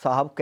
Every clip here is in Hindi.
साहब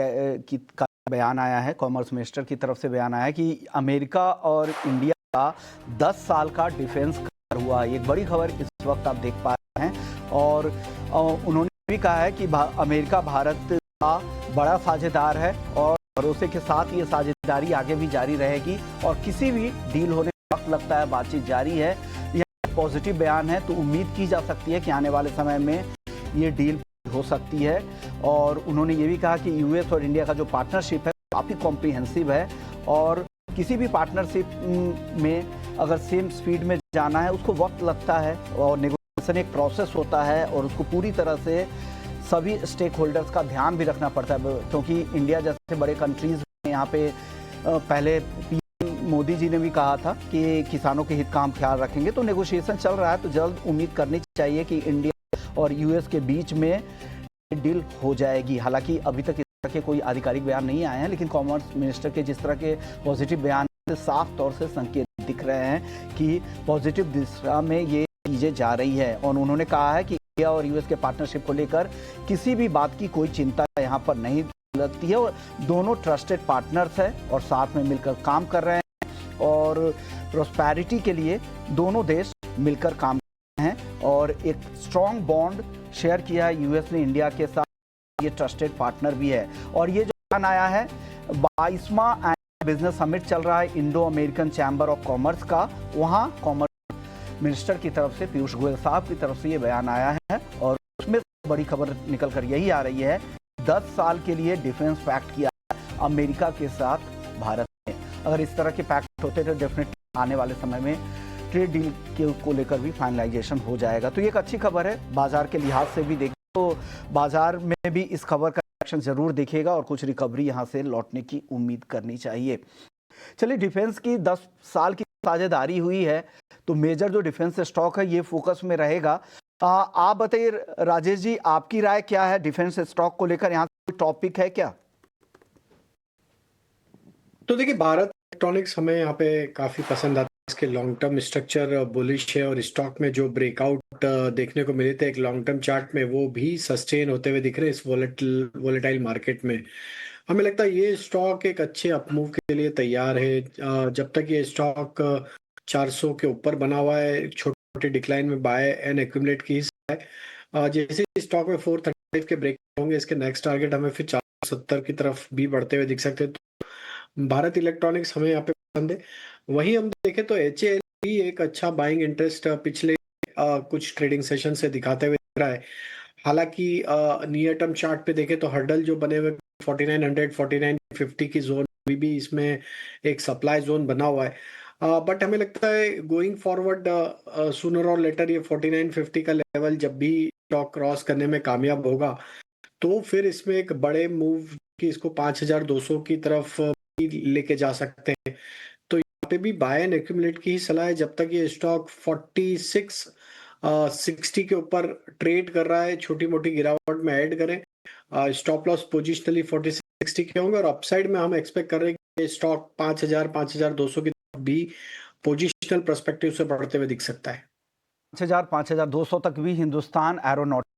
का बयान आया है, कॉमर्स मिनिस्टर की तरफ से बयान आया है कि अमेरिका और इंडिया का 10 साल का डिफेंस करार हुआ। एक बड़ी खबर इस वक्त आप देख पा रहे हैं और उन्होंने भी कहा है कि अमेरिका भारत का बड़ा साझेदार है और भरोसे के साथ ये साझेदारी आगे भी जारी रहेगी और किसी भी डील होने में वक्त लगता है, बातचीत जारी है। यह पॉजिटिव बयान है, तो उम्मीद की जा सकती है कि आने वाले समय में ये डील हो सकती है। और उन्होंने ये भी कहा कि यूएस और इंडिया का जो पार्टनरशिप है काफ़ी कॉम्प्रिहेंसिव है और किसी भी पार्टनरशिप में अगर सेम स्पीड में जाना है उसको वक्त लगता है और नेगोशिएशन एक प्रोसेस होता है और उसको पूरी तरह से सभी स्टेक होल्डर्स का ध्यान भी रखना पड़ता है, क्योंकि इंडिया जैसे बड़े कंट्रीज में यहाँ पे पहले पीएम मोदी जी ने भी कहा था कि किसानों के हित का हम ख्याल रखेंगे। तो नेगोशिएशन चल रहा है, तो जल्द उम्मीद करनी चाहिए कि इंडिया और यूएस के बीच में डील हो जाएगी। हालांकि अभी तक इस तरह के कोई आधिकारिक बयान नहीं आए हैं, लेकिन कॉमर्स मिनिस्टर के जिस तरह के पॉजिटिव बयान से साफ तौर से संकेत दिख रहे हैं कि पॉजिटिव दिशा में ये चीजें जा रही है। और उन्होंने कहा है कि इंडिया और यूएस के पार्टनरशिप को लेकर किसी भी बात की कोई चिंता यहाँ पर नहीं लगती है और दोनों ट्रस्टेड पार्टनर्स हैं और साथ में मिलकर काम कर रहे हैं और प्रोस्पेरिटी के लिए दोनों देश मिलकर काम कर रहे हैं और एक स्ट्रॉन्ग बॉन्ड शेयर किया है यूएस ने इंडिया के साथ। ये ट्रस्टेड पार्टनर भी है और ये जो बयान आया है 22वां बिजनेस समिट चल रहा है Indo American chamber of commerce का, वहाँ कॉमर्स मिनिस्टर की तरफ से पीयूष गोयल साहब की तरफ से ये बयान आया है और उसमें बड़ी खबर निकल कर यही आ रही है 10 साल के लिए डिफेंस पैक्ट किया है अमेरिका के साथ भारत ने। अगर इस तरह के पैक्ट होते तो डेफिनेटली आने वाले समय में ट्रेड डील को लेकर भी फाइनलाइजेशन हो जाएगा। तो ये एक अच्छी खबर है। बाजार के लिहाज से भी देखें तो बाजार में भी इस खबर का रिएक्शन जरूर दिखेगा और कुछ रिकवरी यहाँ से लौटने की उम्मीद करनी चाहिए। चलिए, डिफेंस की 10 साल की साझेदारी हुई है तो मेजर जो डिफेंस स्टॉक है ये फोकस में रहेगा। आप बताइए राजेश जी, आपकी राय क्या है डिफेंस स्टॉक को लेकर? यहाँ कोई टॉपिक है क्या? तो देखिए, भारत इलेक्ट्रॉनिक्स हमें यहाँ पे काफी पसंद आता है। इसके लॉन्ग टर्म स्ट्रक्चर बुलिश है और स्टॉक में जो ब्रेकआउट देखने को मिले थे एक लॉन्ग टर्म चार्ट में, वो भी सस्टेन होते हुए दिख रहे हैं इस वोलेटाइल मार्केट में। हमें लगता है ये स्टॉक एक अच्छे अपमूव के लिए तैयार है। जब तक ये स्टॉक 400 के ऊपर बना हुआ है, छोटे छोटे डिक्लाइन में बाय एंड एक्यूमुलेट की है। जैसे स्टॉक में 435 के ब्रेक होंगे, इसके नेक्स्ट टारगेट हमें फिर 470 की तरफ भी बढ़ते हुए दिख सकते हैं। तो भारत इलेक्ट्रॉनिक्स हमें यहाँ पे पसंद है। वहीं हम देखें तो HAL भी एक अच्छा बाइंग इंटरेस्ट पिछले कुछ ट्रेडिंग सेशन से दिखाते हुए दिख रहा है। हालांकि नियर टर्म चार्ट पे देखें तो हर्डल जो बने हुए 4900 4950 की जोन भी इसमें एक सप्लाई जोन बना हुआ है। बट हमें लगता है गोइंग फॉरवर्ड सूनर और लेटर ये 4950 का लेवल जब भी स्टॉक क्रॉस करने में कामयाब होगा तो फिर इसमें एक बड़े मूव की इसको 5200 की तरफ लेके जा सकते हैं। तो यहाँ पे भी बाय एंड एक्यूमुलेट की ही सलाह है जब तक ये स्टॉक 46 60 के ऊपर ट्रेड कर रहा है। छोटी मोटी गिरावट में ऐड करें। स्टॉप लॉस पोजिशनली 46 60 के होंगे और अपसाइड में हम एक्सपेक्ट कर रहे हैं कि स्टॉक 5000 5200 की तरफ भी पोजिशनल पर्सपेक्टिव से बढ़ते हुए दिख सकता है। 5000 5200 तक भी हिंदुस्तान एरोनॉटिक्स